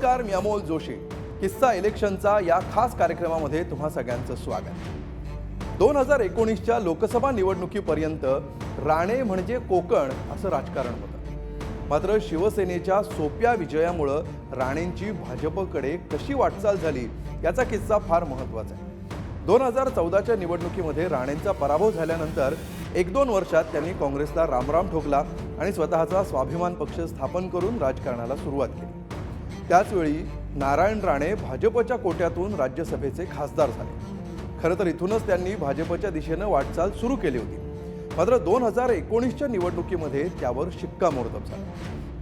नमस्कार, मी अमोल जोशी. किस्सा इलेक्शनचा या खास कार्यक्रमामध्ये तुम्हा सगळ्यांचं स्वागत. 2019च्या लोकसभा निवडणुकीपर्यंत राणे म्हणजे कोकण असं राजकारण होतं. मात्र शिवसेनेच्या सोप्या विजयामुळे राणेंची भाजपकडे कशी वाटचाल झाली याचा किस्सा फार महत्त्वाचा आहे. 2014च्या निवडणुकीमध्ये राणेंचा पराभव झाल्यानंतर 1-2 वर्षात त्यांनी काँग्रेसला रामराम ठोकला आणि स्वतःचा स्वाभिमान पक्ष स्थापन करून राजकारणाला सुरुवात केली. त्याचवेळी नारायण राणे भाजपच्या कोट्यातून राज्यसभेचे खासदार झाले. खरं तर इथूनच त्यांनी भाजपच्या दिशेनं वाटचाल सुरू केली होती. मात्र 2019च्या निवडणुकीमध्ये त्यावर शिक्कामोर्तब झालं.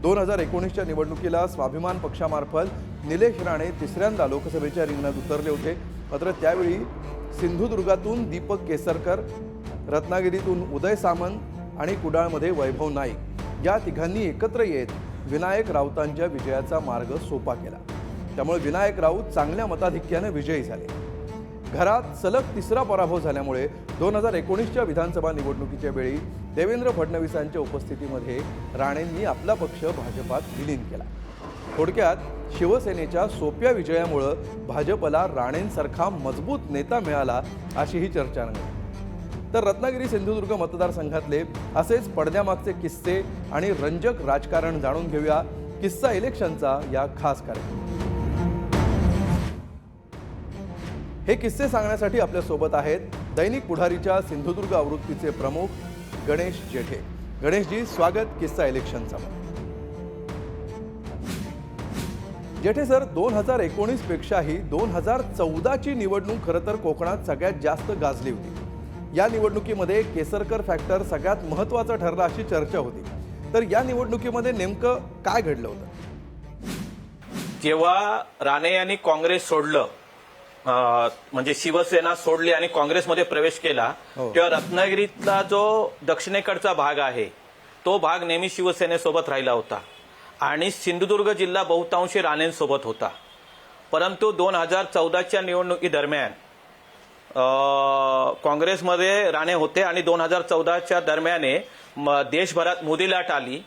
2019च्या निवडणुकीला स्वाभिमान पक्षामार्फत निलेश राणे तिसऱ्यांदा लोकसभेच्या रिंगणात उतरले होते. मात्र त्यावेळी सिंधुदुर्गातून दीपक केसरकर, रत्नागिरीतून उदय सामंत आणि कुडाळमध्ये वैभव नाईक या तिघांनी एकत्र येत विनायक राऊतांच्या विजयाचा मार्ग सोपा केला. त्यामुळे विनायक राऊत चांगल्या मताधिक्याने विजयी झाले. घरात सलग तिसरा पराभव झाल्यामुळे 2019च्या विधानसभा निवडणुकीच्या वेळी देवेंद्र फडणवीसांच्या उपस्थितीमध्ये राणेंनी आपला पक्ष भाजपात विलीन केला. थोडक्यात शिवसेनेच्या सोप्या विजयामुळे भाजपला राणेंसारखा मजबूत नेता मिळाला अशी ही चर्चा रंगली. तर रत्नागिरी सिंधुदुर्ग मतदारसंघातले असेच पडद्यामागचे किस्से आणि रंजक राजकारण जाणून घेऊया किस्सा इलेक्शनचा या खास कार्यक्रमात. हे किस्से सांगण्यासाठी आपल्या सोबत आहेत दैनिक पुढारीच्या सिंधुदुर्ग आवृत्तीचे प्रमुख गणेश जेठे. गणेशजी, स्वागत किस्सा इलेक्शनचा. जेठे सर, 2019 पेक्षाही 2014ची निवडणूक खरं तर कोकणात सगळ्यात जास्त गाजली होती. या निवडणुकीमध्ये केसरकर फॅक्टर सगळ्यात महत्त्वाचा ठरला अशी चर्चा होती. तर या निवडणुकीमध्ये नेमकं काय घडलं होतं? जेव्हा राणे यांनी काँग्रेस सोडलं, म्हणजे शिवसेना सोडली आणि काँग्रेसमध्ये प्रवेश केला, तेव्हा रत्नागिरीतला जो दक्षिणेकडचा भाग आहे तो भाग नेहमी शिवसेनेसोबत राहिला होता आणि सिंधुदुर्ग जिल्हा बहुतांशी राणेंसोबत होता. परंतु 2014च्या निवडणुकीदरम्यान काँग्रेसमध्ये राणे होते आणि 2014च्या दरम्यान देशभरात मोदी लाट आली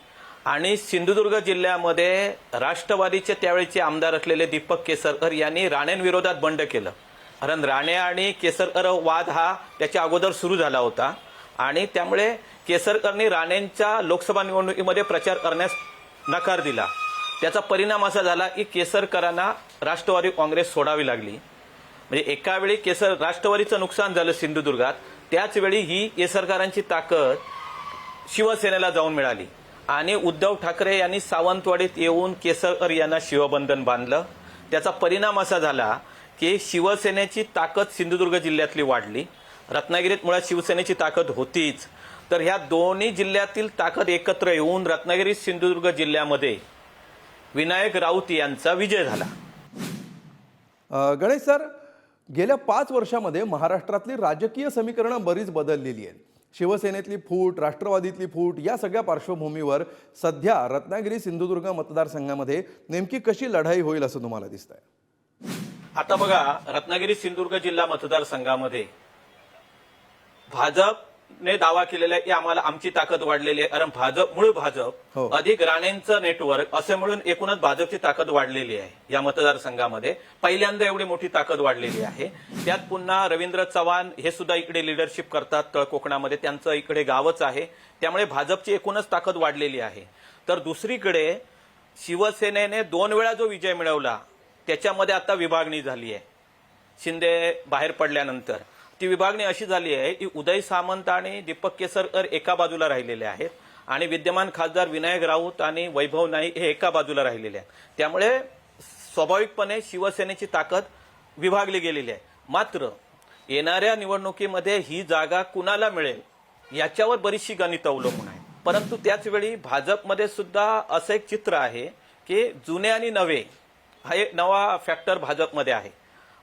आणि सिंधुदुर्ग जिल्ह्यामध्ये राष्ट्रवादीचे त्यावेळीचे आमदार असलेले दीपक केसरकर यांनी राणेंविरोधात बंड केलं. कारण राणे आणि केसरकर वाद हा त्याच्या अगोदर सुरू झाला होता आणि त्यामुळे केसरकरनी राणेंच्या लोकसभा निवडणुकीमध्ये प्रचार करण्यास नकार दिला. त्याचा परिणाम असा झाला की केसरकरांना राष्ट्रवादी काँग्रेस सोडावी लागली. म्हणजे एका वेळी राष्ट्रवादीचं नुकसान झालं सिंधुदुर्गात, त्याच वेळी ही केसरकरांची ताकद शिवसेनेला जाऊन मिळाली आणि उद्धव ठाकरे यांनी सावंतवाडीत येऊन केसरकर यांना शिवबंधन बांधलं. त्याचा परिणाम असा झाला की शिवसेनेची ताकद सिंधुदुर्ग जिल्ह्यातली वाढली. रत्नागिरीत मुळात शिवसेनेची ताकद होतीच, तर ह्या दोन्ही जिल्ह्यातील ताकद एकत्र येऊन रत्नागिरी सिंधुदुर्ग जिल्ह्यामध्ये विनायक राऊत यांचा विजय झाला. गणेश सर, गेल्या 5 वर्षामध्ये महाराष्ट्रातली राजकीय समीकरणं बरीच बदललेली आहेत. शिवसेनेतली फूट, राष्ट्रवादीतली फूट या सगळ्या पार्श्वभूमीवर सध्या रत्नागिरी सिंधुदुर्ग मतदारसंघामध्ये नेमकी कशी लढाई होईल असं तुम्हाला दिसतंय? आता बघा, रत्नागिरी सिंधुदुर्ग जिल्हा मतदारसंघामध्ये भाजपने दावा केलेला आहे की आम्हाला आमची ताकद वाढलेली आहे, कारण मूळ भाजप अधिक राणेंचं नेटवर्क असे म्हणून एकूणच भाजपची ताकद वाढलेली आहे. या मतदारसंघामध्ये पहिल्यांदा एवढी मोठी ताकद वाढलेली आहे. त्यात पुन्हा रवींद्र चव्हाण हे सुद्धा इकडे लिडरशिप करतात तळ कोकणामध्ये, त्यांचं इकडे गावच आहे. त्यामुळे भाजपची एकूणच ताकद वाढलेली आहे. तर दुसरीकडे शिवसेनेने 2 वेळा जो विजय मिळवला त्याच्यामध्ये आता विभागणी झाली आहे. शिंदे बाहेर पडल्यानंतर ती विभागणी अशी झाली आहे की उदय सामंत आणि दीपक केसरकर एका बाजूला राहिलेले आहेत आणि विद्यमान खासदार विनायक राऊत आणि वैभव नाईक हे एका बाजूला राहिलेले आहेत. त्यामुळे स्वाभाविकपणे शिवसेनेची ताकद विभागली गेलेली आहे. मात्र येणाऱ्या निवडणुकीमध्ये ही जागा कुणाला मिळेल याच्यावर बरीचशी गणितं अवलंबून आहे. परंतु त्याचवेळी भाजपमध्ये सुद्धा असं एक चित्र आहे की जुने आणि नवे हा एक नवा फॅक्टर भाजपमध्ये आहे.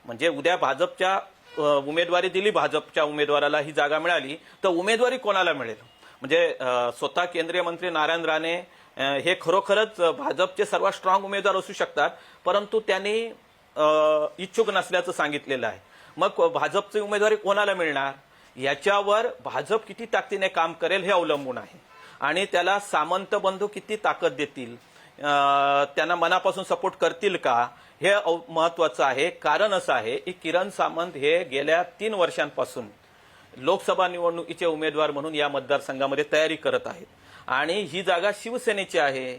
म्हणजे उद्या भाजपच्या उमेदवारी दिली, भाजपच्या उमेदवाराला ही जागा मिळाली तर उमेदवारी कोणाला मिळेल? म्हणजे स्वतः केंद्रीय मंत्री नारायण राणे हे खरोखरच भाजपचे सर्वात स्ट्रॉंग उमेदवार असू शकतात, परंतु त्यांनी इच्छुक नसल्याचं सांगितलेलं आहे. मग भाजपची उमेदवारी कोणाला मिळणार याच्यावर भाजप किती ताकदीने काम करेल हे अवलंबून आहे आणि त्याला सामंत बंधू किती ताकद देतील त्यांना मनापासून सपोर्ट करतील का हे महत्वाचं आहे. कारण असं आहे की किरण सामंत हे गेल्या 3 वर्षांपासून लोकसभा निवडणुकीचे उमेदवार म्हणून या मतदारसंघामध्ये तयारी करत आहेत आणि ही जागा शिवसेनेची आहे.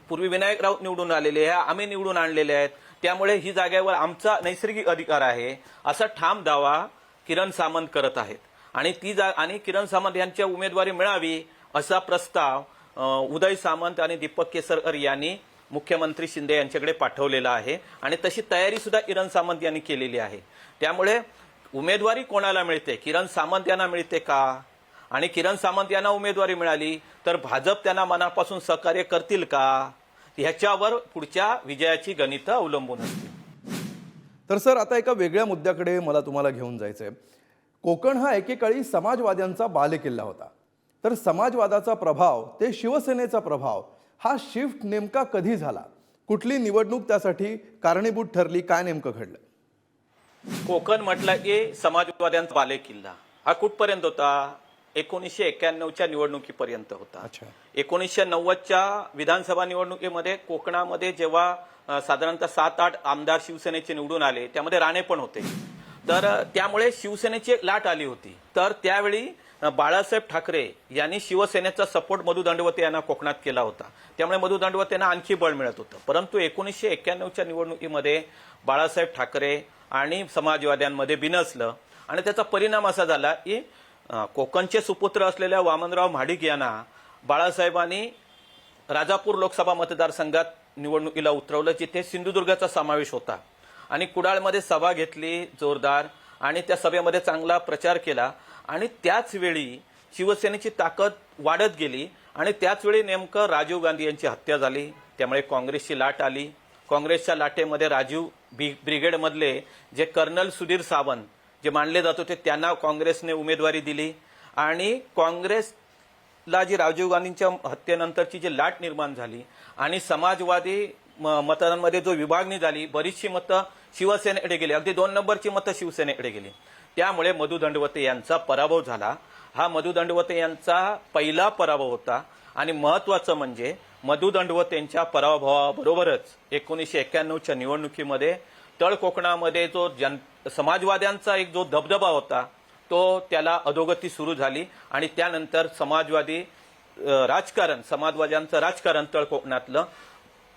पूर्वी विनायक राऊत निवडून आलेले आहे, आम्ही निवडून आणलेले आहेत, त्यामुळे ही जागेवर आमचा नैसर्गिक अधिकार आहे असा ठाम दावा किरण सामंत करत आहेत. आणि किरण सामंत यांच्या उमेदवारी मिळावी असा प्रस्ताव उदय सामंत आणि दीपक केसरकर यांनी मुख्यमंत्री शिंदे यांच्याकडे पाठवलेला आहे आणि तशी तयारी सुद्धा किरण सामंत यांनी केलेली आहे. त्यामुळे उमेदवारी कोणाला मिळते, किरण सामंत यांना मिळते का, आणि किरण सामंत यांना उमेदवारी मिळाली तर भाजप त्यांना मनापासून सहकार्य करतील का, ह्याच्यावर पुढच्या विजयाची गणितं अवलंबून असतील. तर सर, आता एका वेगळ्या मुद्द्याकडे मला तुम्हाला घेऊन जायचंय. कोकण हा एकेकाळी समाजवाद्यांचा बालेकिल्ला होता, तर समाजवादाचा प्रभाव ते शिवसेनेचा प्रभाव हा शिफ्ट नेमका कधी झाला, कुठली निवडणूक त्यासाठी कारणीभूत ठरली, काय नेमकं घडलं? कोकण म्हटलं की समाजवाद्यांचा बालेकिल्ला हा कुठपर्यंत होता? 1991च्या निवडणुकीपर्यंत होता. 1990च्या विधानसभा निवडणुकीमध्ये कोकणामध्ये जेव्हा साधारणतः 7-8 आमदार शिवसेनेचे निवडून आले, त्यामध्ये राणे पण होते, तर त्यामुळे शिवसेनेची एक लाट आली होती. तर त्यावेळी बाळासाहेब ठाकरे यांनी शिवसेनेचा सपोर्ट मधु दंडवते यांना कोकणात केला होता, त्यामुळे मधु दंडवते यांना आणखी बळ मिळत होतं. परंतु 1991च्या निवडणुकीमध्ये बाळासाहेब ठाकरे आणि समाजवाद्यांमध्ये बिनसलं आणि त्याचा परिणाम असा झाला की कोकणचे सुपुत्र असलेल्या वामनराव महाडिक यांना बाळासाहेबांनी राजापूर लोकसभा मतदारसंघात निवडणुकीला उतरवलं, जिथे सिंधुदुर्गाचा समावेश होता, आणि कुडाळमध्ये सभा घेतली जोरदार आणि त्या सभेमध्ये चांगला प्रचार केला. आणि त्याच वेळी शिवसेनेची ताकद वाढत गेली आणि त्याच वेळी नेमकं राजीव गांधी यांची हत्या झाली, त्यामुळे काँग्रेसची लाट आली. काँग्रेसच्या लाटेमध्ये राजीव ब्रिगेडमधले जे कर्नल सुधीर सावंत जे मानले जात होते त्यांना काँग्रेसने उमेदवारी दिली आणि काँग्रेसला जी राजीव गांधींच्या हत्येनंतरची जी लाट निर्माण झाली आणि समाजवादी मतदारांमध्ये जो विभागणी झाली, बरीचशी मतं शिवसेनेकडे गेली, अगदी 2 नंबरची मतं शिवसेनेकडे गेली. त्यामुळे मधु दंडवते यांचा पराभव झाला. हा मधु दंडवते यांचा पहिला पराभव होता आणि महत्वाचं म्हणजे मधु दंडवतेंच्या पराभवाबरोबरच 1991च्या निवडणुकीमध्ये तळ कोकणामध्ये जो समाजवाद्यांचा एक जो दबदबा होता तो त्याला अधोगती सुरू झाली आणि त्यानंतर समाजवाद्यांचं राजकारण तळ कोकणातलं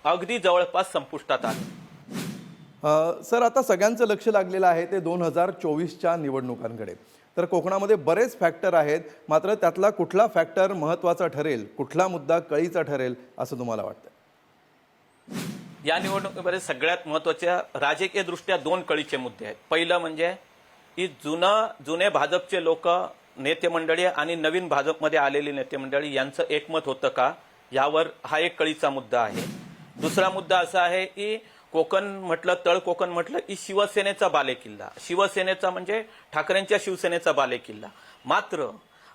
अगदी जवळपास संपुष्टात आलं. सर, आता सगळ्यांचं लक्ष लागलेलं आहे ते 2024च्या निवडणुकांकडे. तर कोकणामध्ये बरेच फॅक्टर आहेत, मात्र त्यातला कुठला फॅक्टर महत्त्वाचा ठरेल, कुठला मुद्दा कळीचा ठरेल असं तुम्हाला वाटतं? या निवडणुकीमध्ये सगळ्यात महत्त्वाच्या राजकीय दृष्ट्या 2 कळीचे मुद्दे आहेत. पहिलं म्हणजे की जुने भाजपचे लोक नेते मंडळी आणि नवीन भाजपमध्ये आलेली नेते मंडळी यांचं एकमत होतं का, यावर हा एक कळीचा मुद्दा आहे. दुसरा मुद्दा असा आहे की कोकण म्हटलं, तळ कोकण म्हटलं की शिवसेनेचा बालेकिल्ला, शिवसेनेचा म्हणजे ठाकरेंच्या शिवसेनेचा बालेकिल्ला. मात्र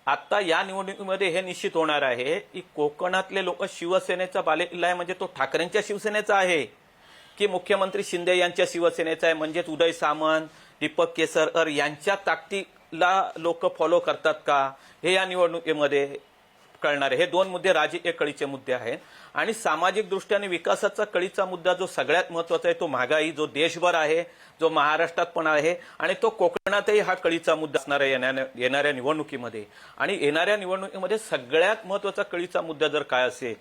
आता या निवडणुकीमध्ये हे निश्चित होणार आहे की कोकणातले लोक शिवसेनेचा बालेकिल्ला आहे म्हणजे तो ठाकरेंच्या शिवसेनेचा आहे की मुख्यमंत्री शिंदे यांच्या शिवसेनेचा आहे, म्हणजेच उदय सामंत, दीपक केसरकर यांच्या ताकदीला लोक फॉलो करतात का, हे या निवडणुकीमध्ये कळणार आहे. हे 2 मुद्दे राजकीय कळीचे मुद्दे आहेत. आणि सामाजिक दृष्ट्याने विकासाचा कळीचा मुद्दा जो सगळ्यात महत्वाचा आहे तो महागाई, जो देशभर आहे, जो महाराष्ट्रात पण आहे आणि तो कोकणातही हा कळीचा मुद्दा असणार आहे येणाऱ्या निवडणुकीमध्ये. आणि येणाऱ्या निवडणुकीमध्ये सगळ्यात महत्वाचा कळीचा मुद्दा जर काय असेल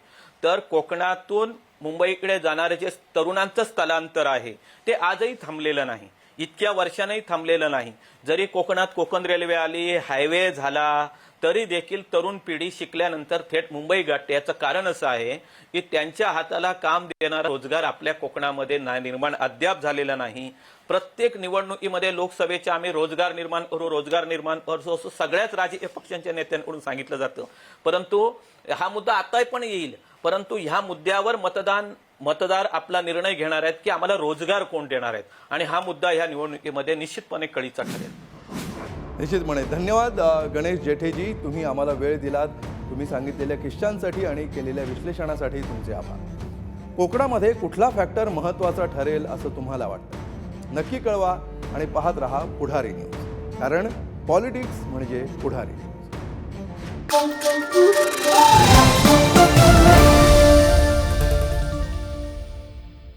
तर कोकणातून मुंबईकडे जाणारे जे तरुणांचं स्थलांतर आहे ते आजही थांबलेलं नाही, इतक्या वर्षांनी थांबलेलं नाही. जरी कोकणात कोकण रेल्वे आली, हायवे झाला, तरी देखील तरुण पिढी शिकल्यानंतर थेट मुंबई गाठते. याचं कारण असं आहे की त्यांच्या हाताला काम देणारा रोजगार आपल्या कोकणामध्ये निर्माण अद्याप झालेला नाही. प्रत्येक निवडणुकीमध्ये लोकसभेच्या आम्ही रोजगार निर्माण करू असं सगळ्याच राजकीय पक्षांच्या नेत्यांकडून सांगितलं जातं. परंतु हा मुद्दा आता पण येईल, परंतु ह्या मुद्द्यावर मतदार आपला निर्णय घेणार आहेत की आम्हाला रोजगार कोण देणार आहेत, आणि हा मुद्दा ह्या निवडणुकीमध्ये निश्चितपणे कळीचा ठरेल. निश्चितपणे. धन्यवाद गणेश जेठेजी, तुम्ही आम्हाला वेळ दिलात. तुम्ही सांगितलेल्या किस्सांसाठी आणि केलेल्या विश्लेषणासाठी तुमचे आभार. कोकणामध्ये कुठला फॅक्टर महत्त्वाचा ठरेल असं तुम्हाला वाटतं? नक्की कळवा आणि पाहत रहा पुढारी न्यूज, कारण पॉलिटिक्स म्हणजे पुढारी न्यूज.